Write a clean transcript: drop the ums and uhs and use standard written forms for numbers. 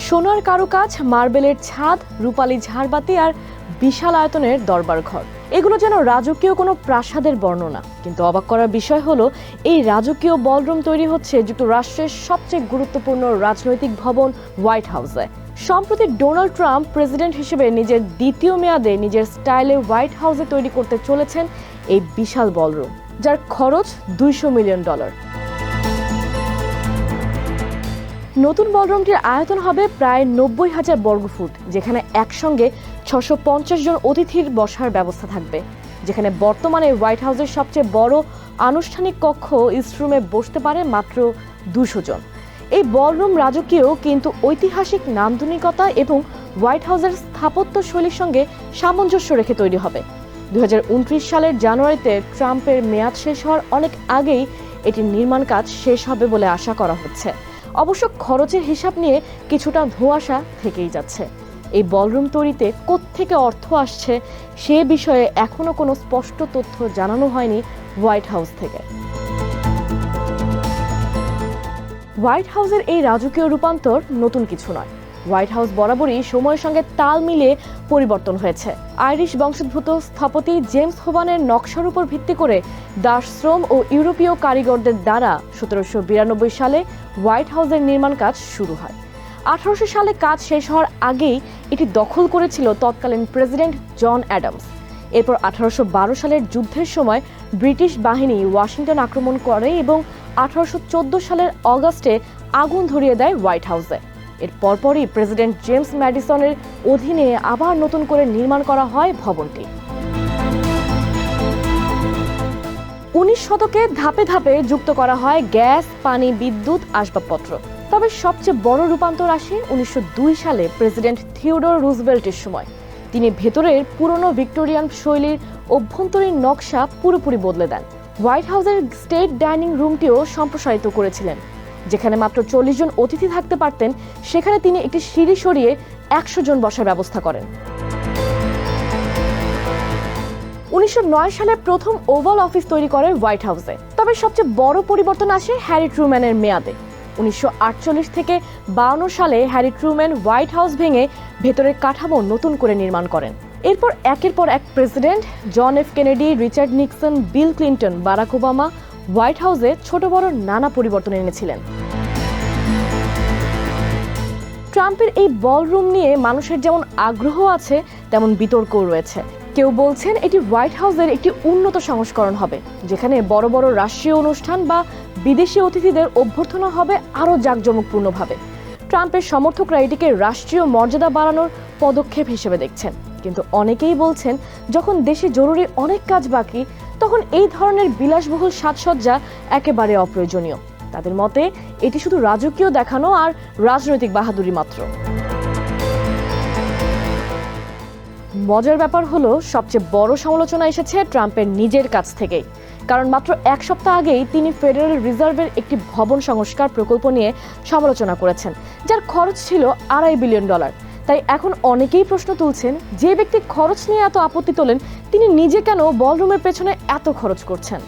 সোনার কারুকাজ, মার্বেলের ছাদ, রূপালী ঝাড়বাতি আর বিশাল আয়তনের দরবার ঘর, এগুলো যেন রাজকীয় কোনো প্রাসাদের বর্ণনা। কিন্তু অবাক করার বিষয় হলো, এই রাজকীয় বলরুম তৈরি হচ্ছে যুক্তরাষ্ট্রের সবচেয়ে গুরুত্বপূর্ণ রাজনৈতিক ভবন হোয়াইট হাউসে। সম্প্রতি ডোনাল্ড ট্রাম্প প্রেসিডেন্ট হিসেবে নিজের দ্বিতীয় মেয়াদে নিজের স্টাইলে হোয়াইট হাউসে তৈরি করতে চলেছেন এই বিশাল বলরুম, যার খরচ $200 মিলিয়ন। নতুন বলরুমটির আয়তন হবে প্রায় 90,000 বর্গফুট, যেখানে একসঙ্গে 650 জন অতিথির বসার ব্যবস্থা থাকবে। যেখানে বর্তমানে হোয়াইট হাউসের সবচেয়ে বড় আনুষ্ঠানিক কক্ষ ইস্ট রুমে বসতে পারে মাত্র 200 জন। এই বলরুম রাজকীয় কিন্তু ঐতিহাসিক নান্দনিকতা এবং হোয়াইট হাউসের স্থাপত্য শৈলীর সঙ্গে সামঞ্জস্য রেখে তৈরি হবে। 2029 সালের জানুয়ারিতে ট্রাম্পের মেয়াদ শেষ হওয়ার অনেক আগেই এটির নির্মাণ কাজ শেষ হবে বলে আশা করা হচ্ছে। অবশ্য খরচের হিসাব নিয়ে কিছুটা ধোঁয়াশা থেকেই যাচ্ছে। এই বলরুম তৈরিতে কোত্থেকে অর্থ আসছে সে বিষয়ে এখনো কোনো স্পষ্ট তথ্য জানানো হয়নি হোয়াইট হাউস থেকে। হোয়াইট হাউসের এই রাজকীয় রূপান্তর নতুন কিছু নয়। হোয়াইট হাউস বরাবরই সময়ের সঙ্গে তাল মিলিয়ে পরিবর্তন হয়েছে। আইরিশ বংশোদ্ভূত স্থপতি জেমস হোবানের নকশার উপর ভিত্তি করে দাস শ্রম ও ইউরোপীয় কারিগরদের দ্বারা 1792 সালে হোয়াইট হাউসের নির্মাণ কাজ শুরু হয়। 1800 সালে কাজ শেষ হওয়ার আগেই এটি দখল করেছিল তৎকালীন প্রেসিডেন্ট জন অ্যাডামস। এরপর 1812 সালের যুদ্ধের সময় ব্রিটিশ বাহিনী ওয়াশিংটন আক্রমণ করে এবং 1814 সালের অগাস্টে আগুন ধরিয়ে দেয় হোয়াইট হাউসে। এর পরপরই প্রেসিডেন্ট জেমস ম্যাডিসনের অধীনে আবার নতুন করে নির্মাণ করা হয় ভবনটি। 19 শতকে ধাপে ধাপে যুক্ত করা হয় গ্যাস, পানি, বিদ্যুৎ, আসবাবপত্র। তবে সবচেয়ে বড় রূপান্তর আসে 1902 সালে প্রেসিডেন্ট থিওডোর রুজভেল্টের সময়। তিনি ভেতরের পুরনো ভিক্টোরিয়ান শৈলীর অভ্যন্তরীণ নকশা পুরোপুরি বদলে দেন। হোয়াইট হাউসের স্টেট ডাইনিং রুমটিও সম্প্রসারিত করেছিলেন। যেখানে মাত্র 40 জন অতিথি থাকতে পারতেন, সেখানে তিনি একটি সিঁড়ি সরিয়ে 100 জন বসার ব্যবস্থা করেন। 1909 সালে প্রথম ওভাল অফিস তৈরি করে হোয়াইট হাউসে। তবে সবচেয়ে বড় পরিবর্তন আসে হ্যারি ট্রুম্যানের মেয়াদে। 1948 থেকে 52 সালে হ্যারি ট্রুম্যান হোয়াইট হাউস ভেঙে ভেতরের কাঠামো নতুন করে নির্মাণ করেন। এরপর একের পর এক president John F Kennedy, Richard Nixon, Bill Clinton, Barack Obama White হাউসে ছোট বড় নানা পরিবর্তন এনেছিলেন। ট্রাম্পের এই বলরুম নিয়ে মানুষের যেমন আগ্রহ আছে, তেমন বিতর্কও রয়েছে। কেউ বলছেন এটি হোয়াইট হাউসের একটি উন্নত সংস্করণ হবে, যেখানে বড় বড় রাষ্ট্রীয় অনুষ্ঠান বা বিদেশি অতিথিদের অভ্যর্থনা হবে আরও জাঁকজমকপূর্ণভাবে। ট্রাম্পের সমর্থকরা এটিকে রাষ্ট্রীয় মর্যাদা বাড়ানোর পদক্ষেপ হিসেবে দেখছেন। কিন্তু অনেকেই বলছেন, যখন দেশে জরুরি অনেক কাজ বাকি, তখন এই ধরনের বিলাসবহুল সাজসজ্জা একেবারে অপ্রয়োজনীয়। তাদের মতে এটি শুধু রাজকীয় দেখানো আর রাজনৈতিক বাহাদুরি মাত্র। মজার ব্যাপার হলো, সবচেয়ে বড় সমালোচনা এসেছে ট্রাম্পের নিজের কাছ থেকেই। কারণ মাত্র এক সপ্তাহ আগেই তিনি ফেডারেল রিজার্ভের একটি ভবন সংস্কার প্রকল্প নিয়ে সমালোচনা করেছেন, যার খরচ ছিল $2.5 বিলিয়ন। তাই এখন অনেকেই প্রশ্ন তুলছেন, যে ব্যক্তি খরচ নিয়ে এত আপত্তি তোলেন, তিনি নিজে কেন বলরুমের পেছনে এত খরচ করছেন।